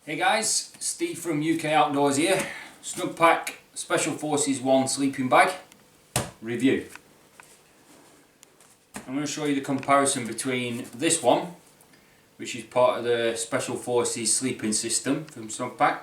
Hey guys, Steve from UK Outdoors here. Snugpak Special Forces 1 sleeping bag review. I'm going to show you the comparison between this one, which is part of the Special Forces sleeping system from Snugpak,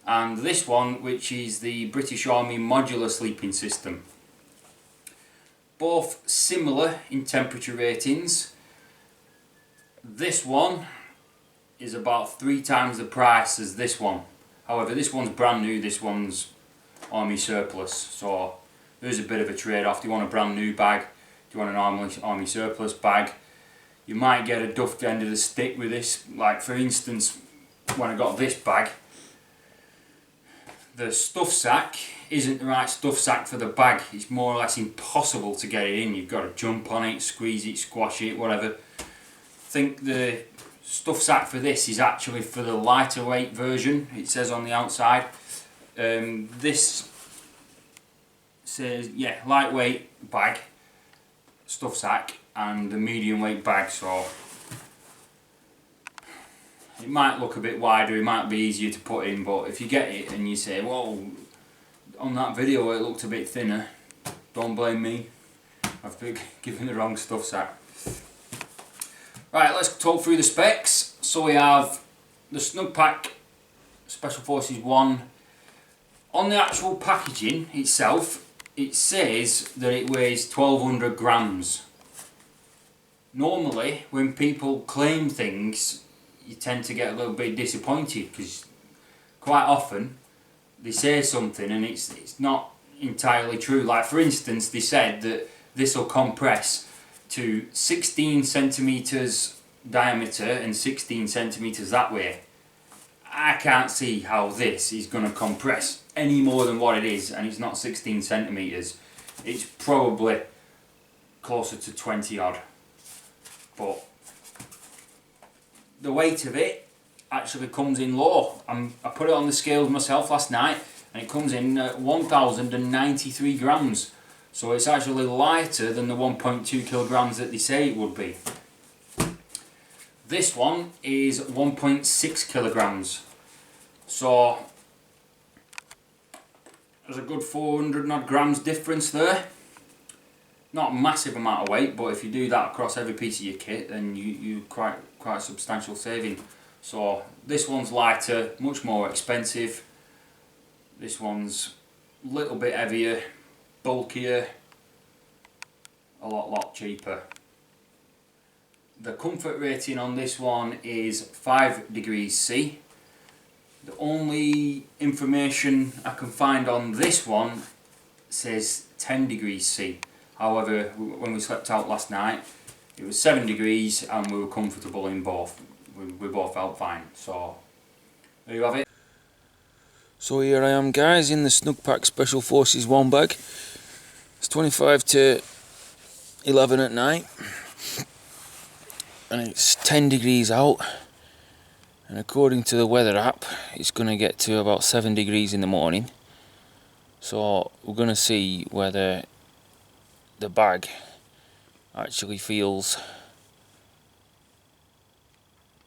and this one, which is the British Army modular sleeping system. Both similar in temperature ratings. This one is about 3 times the price as this one. However, this one's brand new, this one's army surplus, so there's a bit of a trade-off. Do you want a brand new bag? Do you want an army surplus bag? You might get a duffed end of the stick with this. Like for instance, when I got this bag, the stuff sack isn't the right stuff sack for the bag. It's more or less impossible to get it in. You've got to jump on it, squeeze it, squash it, whatever. I think the stuff sack for this is actually for the lighter weight version, it says on the outside. This says, yeah, lightweight bag, stuff sack, and the medium weight bag, so it might look a bit wider, it might be easier to put in, but if you get it and you say, whoa, on that video it looked a bit thinner, don't blame me, I've been given the wrong stuff sack. Right, let's talk through the specs. So we have the Snugpak Special Forces 1. On the actual packaging itself, it says that it weighs 1200 grams. Normally, when people claim things, you tend to get a little bit disappointed because quite often they say something and it's not entirely true. Like for instance, they said that this will compress to 16 centimeters diameter and 16 centimeters that way. I can't see how this is going to compress any more than what it is, and it's not 16 centimeters. It's probably closer to 20 odd. But the weight of it actually comes in low. I put it on the scales myself last night and it comes in at 1093 grams. So it's actually lighter than the 1.2 kilograms that they say it would be. This one is 1.6 kilograms. So there's a good 400 odd grams difference there. Not a massive amount of weight, but if you do that across every piece of your kit, then you quite a substantial saving. So this one's lighter, much more expensive. This one's a little bit heavier, bulkier, a lot cheaper. The comfort rating on this one is 5 degrees C. The only information I can find on this one says 10 degrees C. However, when we slept out last night, it was 7 degrees and we were comfortable in both. We both felt fine. So there you have it. So here I am, guys, in the Snugpak Special Forces 1 bag. It's 25 to 11 at night and it's 10 degrees out, and according to the weather app it's going to get to about 7 degrees in the morning. So we're going to see whether the bag actually feels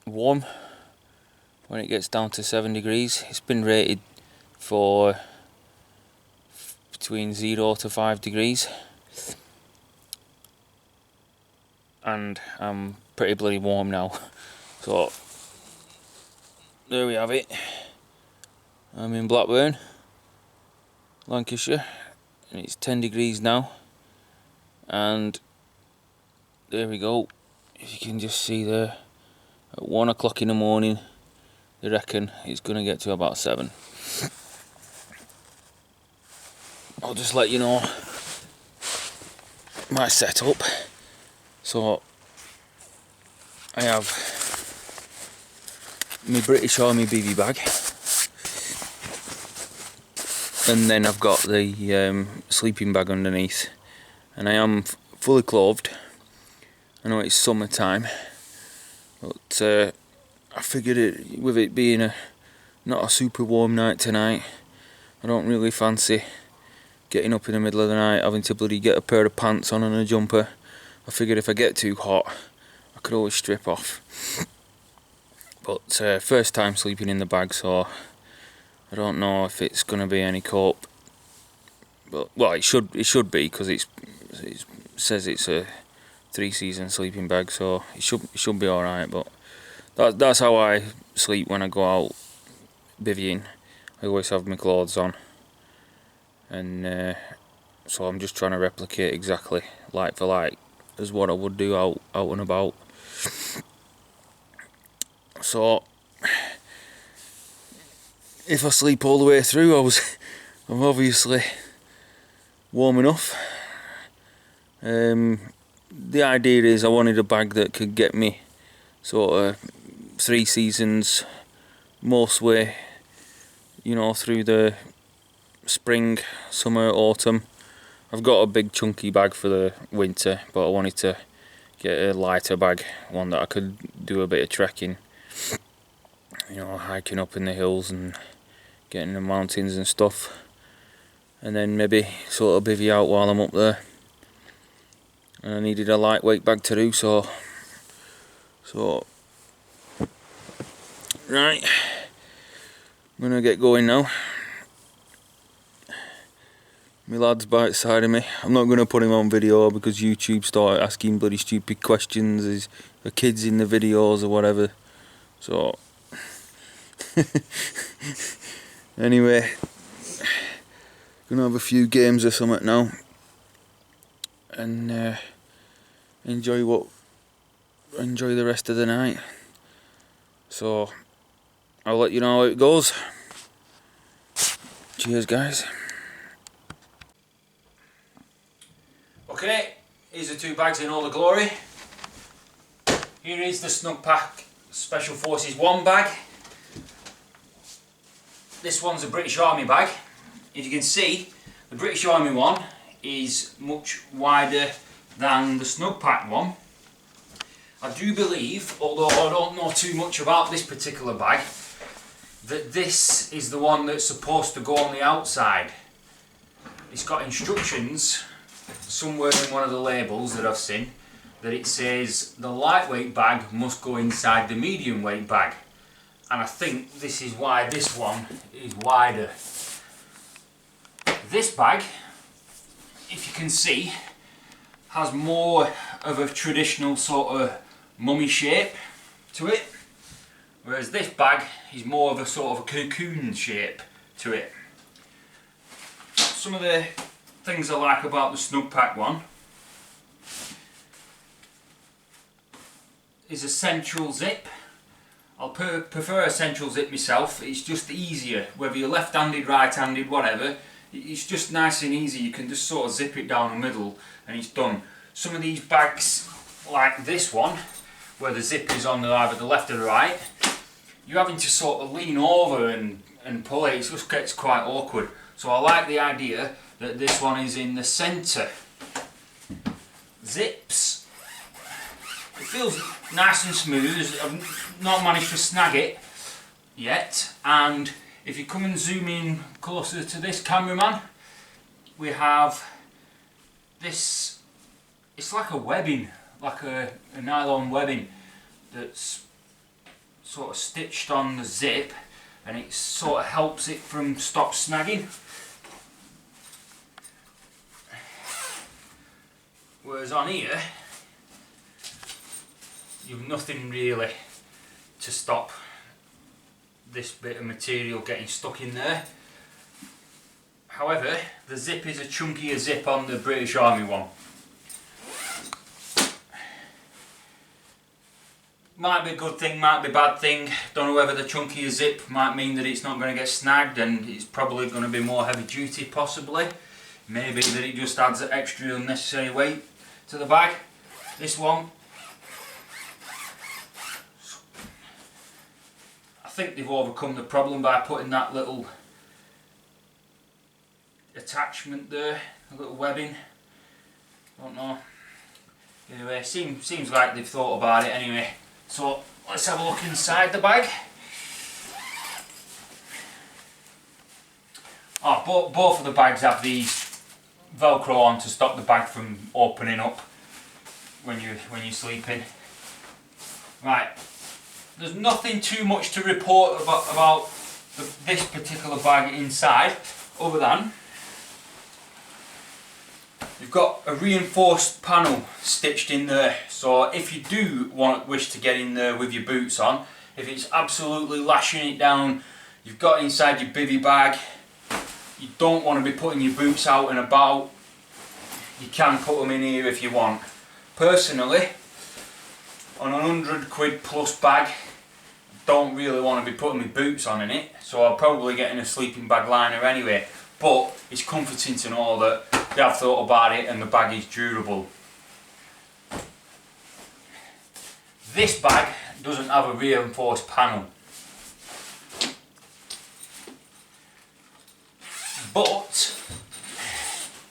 warm when it gets down to 7 degrees. It's been rated for between 0 to 5 degrees, and I'm pretty bloody warm now. So there we have it. I'm in Blackburn, Lancashire, and it's 10 degrees now, and there we go. If you can just see there, at 1 o'clock in the morning they reckon it's going to get to about 7. I'll just let you know my setup. So I have my British Army BB bag, and then I've got the sleeping bag underneath, and I am fully clothed. I know it's summertime, but I figured with it being not a super warm night tonight, I don't really fancy getting up in the middle of the night having to bloody get a pair of pants on and a jumper. I figured if I get too hot I could always strip off. But first time sleeping in the bag, so I don't know if it's going to be any cope. But well, it should be, because it says it's a 3-season sleeping bag, so it should be all right. But that's how I sleep when I go out bivvying. I always have my clothes on, and so I'm just trying to replicate exactly like for like as what I would do out and about. So if I sleep all the way through, I'm obviously warm enough. The idea is I wanted a bag that could get me sort of 3 seasons most way, you know, through the spring, summer, autumn. I've got a big chunky bag for the winter, but I wanted to get a lighter bag, one that I could do a bit of trekking, you know, hiking up in the hills and getting in the mountains and stuff, and then maybe sort of bivvy out while I'm up there. And I needed a lightweight bag to do so. Right, I'm gonna get going now. My lad's by the side of me. I'm not going to put him on video because YouTube started asking bloody stupid questions. Is the kids in the videos or whatever? So anyway, gonna have a few games or something now, and enjoy the rest of the night. So I'll let you know how it goes. Cheers, guys. Okay, here's the 2 bags in all the glory. Here is the Snugpak Special Forces 1 bag. This one's a British Army bag. If you can see, the British Army one is much wider than the Snugpak one. I do believe, although I don't know too much about this particular bag, that this is the one that's supposed to go on the outside. It's got instructions somewhere in one of the labels that I've seen that it says the lightweight bag must go inside the medium weight bag, and I think this is why this one is wider. This bag, if you can see, has more of a traditional sort of mummy shape to it, whereas this bag is more of a sort of a cocoon shape to it. Some of the things I like about the Snugpak one is a central zip. I'll prefer a central zip myself. It's just easier, whether you're left-handed, right-handed, whatever. It's just nice and easy. You can just sort of zip it down the middle and it's done. Some of these bags, like this one, where the zip is on either the left or the right, you're having to sort of lean over and pull it. It just gets quite awkward. So I like the idea that this one is in the centre. Zips. It feels nice and smooth. I've not managed to snag it yet. And if you come and zoom in closer to this cameraman, we have this. It's like a webbing, like a nylon webbing that's sort of stitched on the zip, and it sort of helps it from stop snagging. Whereas on here, you've nothing really to stop this bit of material getting stuck in there. However, the zip is a chunkier zip on the British Army one. Might be a good thing, might be a bad thing. Don't know whether the chunkier zip might mean that it's not going to get snagged and it's probably going to be more heavy duty, possibly. Maybe that it just adds an extra unnecessary weight to the bag. This one, I think they've overcome the problem by putting that little attachment there, a little webbing. Don't know. Anyway, seems like they've thought about it anyway. So let's have a look inside the bag. Oh, both of the bags have these Velcro on to stop the bag from opening up when you're sleeping. Right, there's nothing too much to report about this particular bag inside, other than you've got a reinforced panel stitched in there. So if you do wish to get in there with your boots on, if it's absolutely lashing it down, you've got inside your bivvy bag, you don't want to be putting your boots out and about, you can put them in here if you want. Personally, on a £100 plus bag, don't really want to be putting my boots on in it, so I'll probably get in a sleeping bag liner anyway. But it's comforting to know that they have thought about it and the bag is durable. This bag doesn't have a reinforced panel, but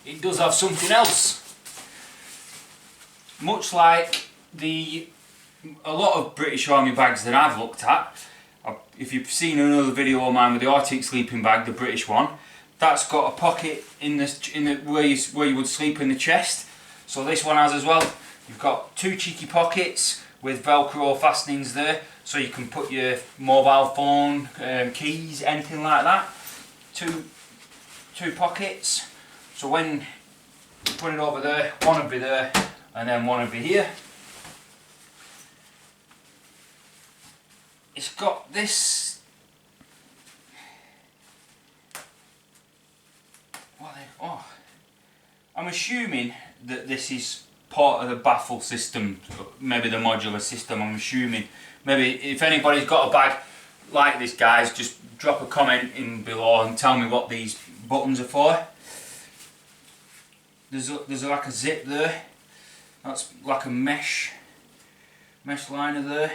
it does have something else. Much like a lot of British Army bags that I've looked at, if you've seen another video of mine with the Arctic sleeping bag, the British one, that's got a pocket in where you would sleep in the chest. So this one has as well. You've got two cheeky pockets with Velcro fastenings there, so you can put your mobile phone, keys, anything like that. Two pockets. So when you put it over there, one will be there, and then one will be here. It's got this. Oh, I'm assuming that this is part of the baffle system, maybe the modular system. I'm assuming. Maybe if anybody's got a bag like this, guys, just drop a comment in below and tell me what these buttons are for. There's like a zip there. That's like a mesh liner there.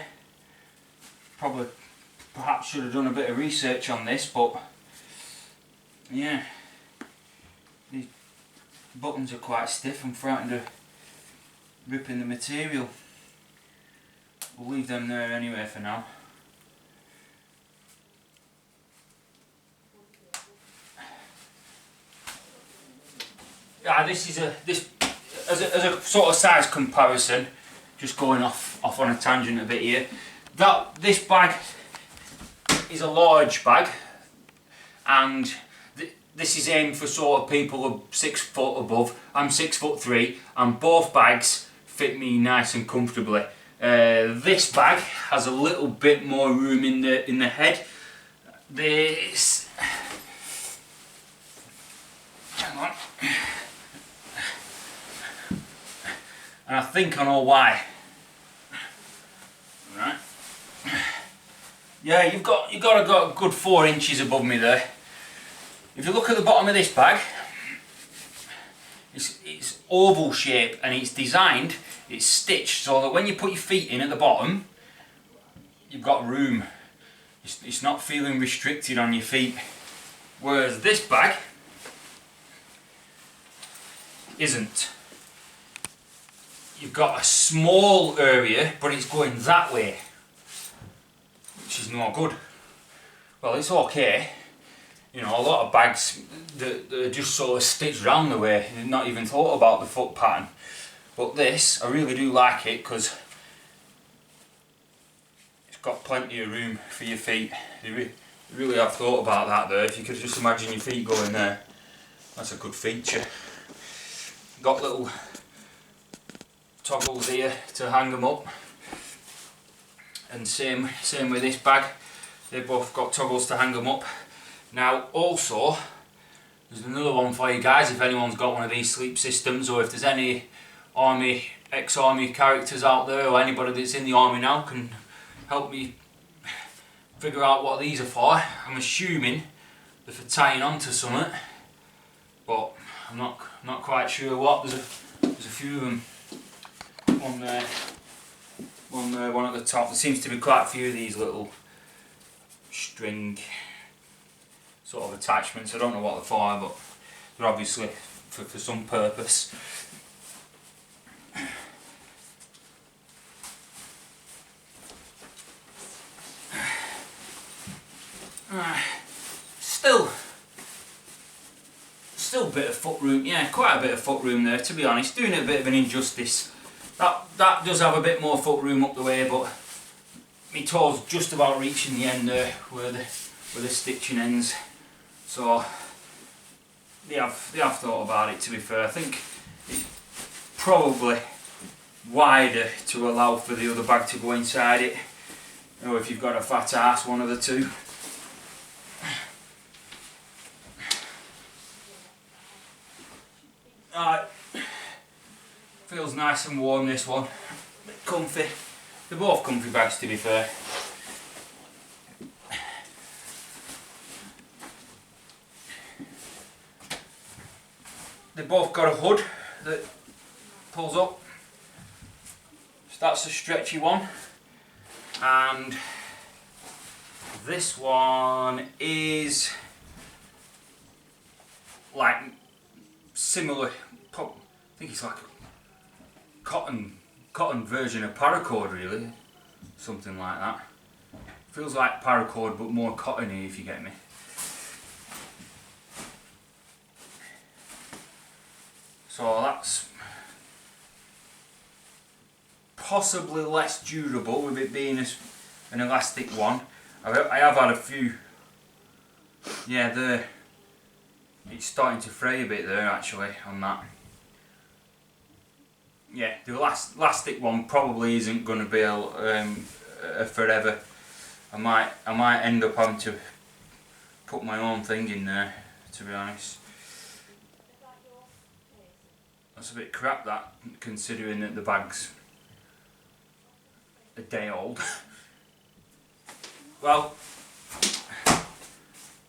Perhaps should have done a bit of research on this, but yeah, these buttons are quite stiff. I'm frightened of ripping the material. We'll leave them there anyway for now. Yeah, this is as a sort of size comparison, just going off on a tangent a bit here. This bag is a large bag, and this is aimed for sort of people of 6 foot above. I'm 6'3", and both bags fit me nice and comfortably. This bag has a little bit more room in the head. This, hang on, and I think I know why. Right. Yeah, you've got a good 4 inches above me there. If you look at the bottom of this bag, it's oval shape, and it's designed, it's stitched so that when you put your feet in at the bottom, you've got room. It's not feeling restricted on your feet. Whereas this bag isn't. You've got a small area, but it's going that way, which is not good. Well, it's okay. You know, a lot of bags that are just sort of stitched round the way, and not even thought about the foot pattern. But this, I really do like it because it's got plenty of room for your feet. You really have thought about that there. If you could just imagine your feet going there, that's a good feature. Got little toggles here to hang them up, and same with this bag. They've both got toggles to hang them up. Now also, there's another one for you guys if anyone's got one of these sleep systems, or if there's any ex-army characters out there, or anybody that's in the army now can help me figure out what these are for. I'm assuming they're for tying onto something, but I'm not quite sure what. There's a few of them. One there, one at the top. There seems to be quite a few of these little string sort of attachments. I don't know what they're for, but they're obviously for some purpose. Still a bit of foot room, yeah, quite a bit of foot room there, to be honest. Doing it a bit of an injustice. That does have a bit more foot room up the way, but my toes just about reaching the end there where the stitching ends. So they have thought about it, to be fair. I think it's probably wider to allow for the other bag to go inside it, or if you've got a fat ass, one of the two. Alright, feels nice and warm, this one, bit comfy. They're both comfy bags, to be fair. They've both got a hood that pulls up, so that's a stretchy one, and this one is like similar, I think it's like a cotton version of paracord, really, something like that. Feels like paracord but more cottony, if you get me. So that's possibly less durable with it being an elastic one. I have had a few, yeah, it's starting to fray a bit there actually on that. Yeah, the elastic one probably isn't going to be a forever. I might end up having to put my own thing in there, to be honest. That's a bit crap, that, considering that the bag's a day old. Well,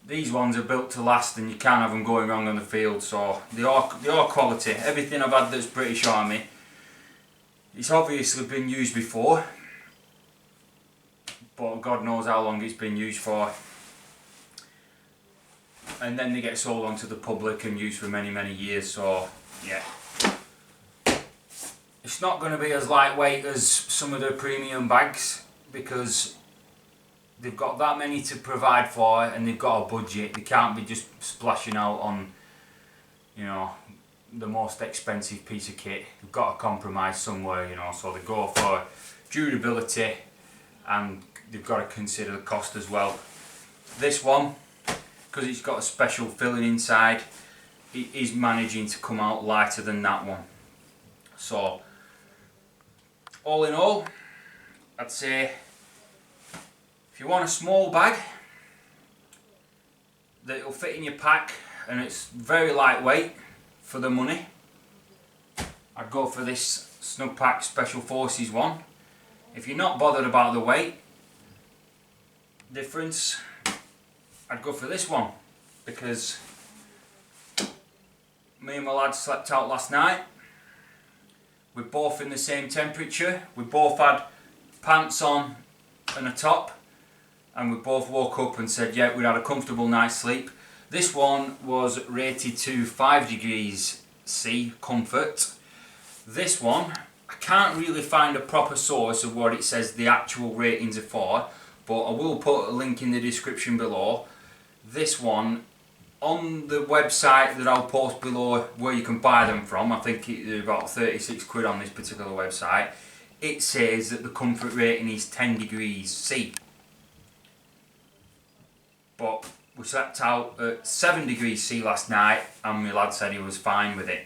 these ones are built to last, and you can't have them going wrong on the field, so they are quality. Everything I've had that's British Army, it's obviously been used before, but God knows how long it's been used for. And then they get sold on to the public and used for many, many years, so yeah. It's not going to be as lightweight as some of the premium bags, because they've got that many to provide for and they've got a budget. They can't be just splashing out on, you know, the most expensive piece of kit. They've got to compromise somewhere, you know, so they go for durability and they've got to consider the cost as well. This one, because it's got a special filling inside, it is managing to come out lighter than that one. So all in all, I'd say if you want a small bag that will fit in your pack and it's very lightweight for the money, I'd go for this Snugpak Special Forces one. If you're not bothered about the weight difference, I'd go for this one, because me and my lads slept out last night. We're both in the same temperature, we both had pants on and a top, and we both woke up and said, yeah, we had a comfortable night's sleep. This one was rated to 5 degrees C comfort. This one, I can't really find a proper source of what it says the actual ratings are for, but I will put a link in the description below. This one, on the website that I'll post below where you can buy them from, I think they're about 36 quid on this particular website, it says that the comfort rating is 10 degrees C. But we slept out at 7 degrees C last night and my lad said he was fine with it.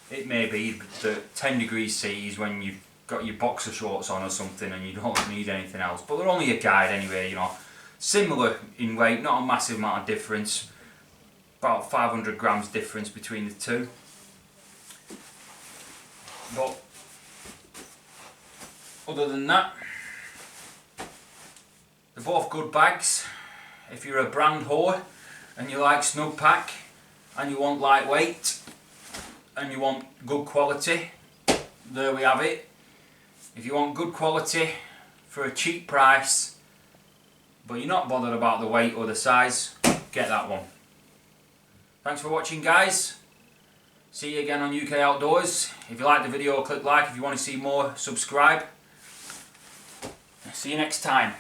It may be that 10 degrees C is when you've got your boxer shorts on or something and you don't need anything else, but they're only a guide anyway, you know. Similar in weight, not a massive amount of difference. About 500 grams difference between the two. But other than that, they're both good bags. If you're a brand whore and you like Snugpak and you want lightweight and you want good quality, there we have it. If you want good quality for a cheap price but you're not bothered about the weight or the size, get that one. Thanks for watching, guys. See you again on UK Outdoors. If you like the video, click like. If you want to see more, subscribe. See you next time.